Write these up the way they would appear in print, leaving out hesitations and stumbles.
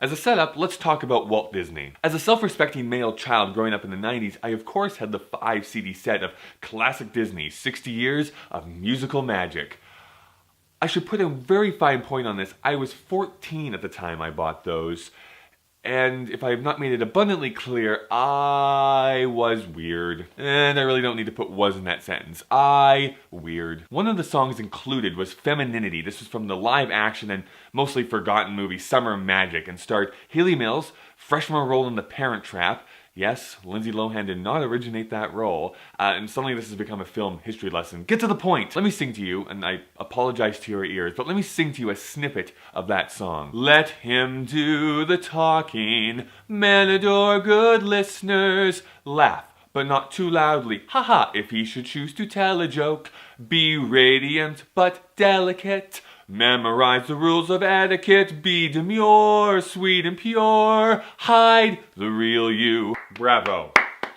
As a setup, let's talk about Walt Disney. As a self-respecting male child growing up in the 90s, I of course had the 5 CD set of classic Disney, 60 years of musical magic. I should put a very fine point on this. I was 14 at the time I bought those. And if I have not made it abundantly clear, I was weird. And I really don't need to put was in that sentence. Weird. One of the songs included was Femininity. This was from the live action and mostly forgotten movie Summer Magic and starred Hayley Mills, freshman role in The Parent Trap. Yes, Lindsay Lohan did not originate that role, and suddenly this has become a film history lesson. Get to the point! Let me sing to you, and I apologize to your ears, but let me sing to you a snippet of that song. Let him do the talking, men adore good listeners, laugh, but not too loudly, haha, if he should choose to tell a joke, be radiant but delicate, memorize the rules of etiquette, be demure, sweet and pure, hide the real you. Bravo.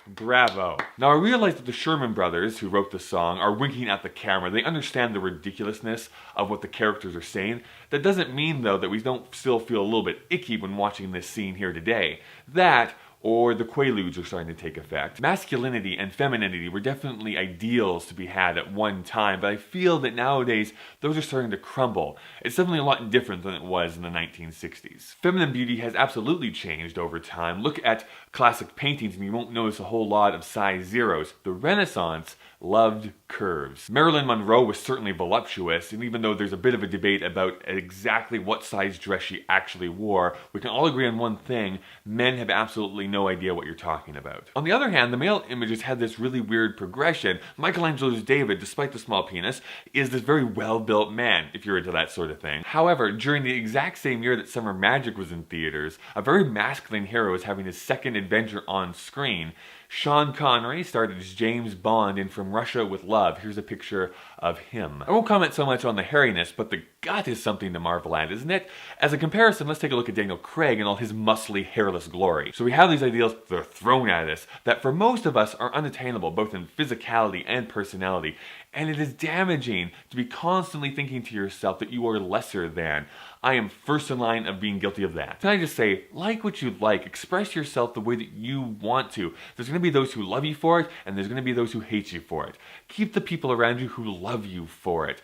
Bravo. Now I realize that the Sherman Brothers, who wrote the song, are winking at the camera. They understand the ridiculousness of what the characters are saying. That doesn't mean, though, that we don't still feel a little bit icky when watching this scene here today. That, or the Quaaludes are starting to take effect. Masculinity and femininity were definitely ideals to be had at one time, but I feel that nowadays those are starting to crumble. It's definitely a lot different than it was in the 1960s. Feminine beauty has absolutely changed over time. Look at classic paintings and you won't notice a whole lot of size zeros. The Renaissance loved curves. Marilyn Monroe was certainly voluptuous, and even though there's a bit of a debate about exactly what size dress she actually wore, we can all agree on one thing: men have absolutely no idea what you're talking about. On the other hand, the male images had this really weird progression. Michelangelo's David, despite the small penis, is this very well-built man, if you're into that sort of thing. However, during the exact same year that Summer Magic was in theaters, a very masculine hero was having his second adventure on screen. Sean Connery starred as James Bond in From Russia with Love. Here's a picture of him. I won't comment so much on the hairiness, but the gut is something to marvel at, isn't it? As a comparison, let's take a look at Daniel Craig and all his muscly, hairless glory. So we have these ideals that are thrown at us that for most of us are unattainable, both in physicality and personality. And it is damaging to be constantly thinking to yourself that you are lesser than. I am first in line of being guilty of that. Can I just say, like what you like, express yourself the way that you want to. There's going to be those who love you for it, and there's going to be those who hate you for it. Keep the people around you who love you for it.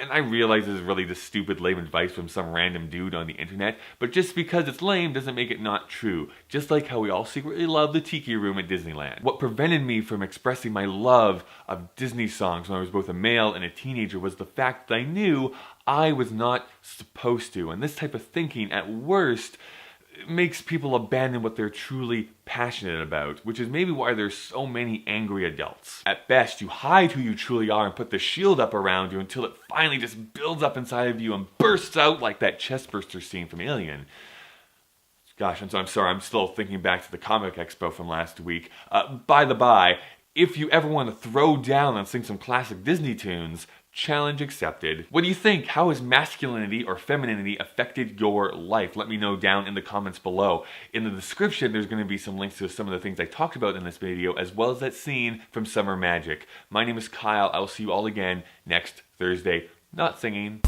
And I realize this is really just stupid, lame advice from some random dude on the internet, but just because it's lame doesn't make it not true. Just like how we all secretly love the Tiki Room at Disneyland. What prevented me from expressing my love of Disney songs when I was both a male and a teenager was the fact that I knew I was not supposed to. And this type of thinking, at worst, makes people abandon what they're truly passionate about, which is maybe why there's so many angry adults. At best, you hide who you truly are and put the shield up around you until it finally just builds up inside of you and bursts out like that chestburster scene from Alien. Gosh, I'm sorry, I'm still thinking back to the Comic Expo from last week. By the by, if you ever want to throw down and sing some classic Disney tunes, challenge accepted. What do you think? How has masculinity or femininity affected your life? Let me know down in the comments below. In the description, there's going to be some links to some of the things I talked about in this video, as well as that scene from Summer Magic. My name is Kyle. I will see you all again next Thursday. Not singing.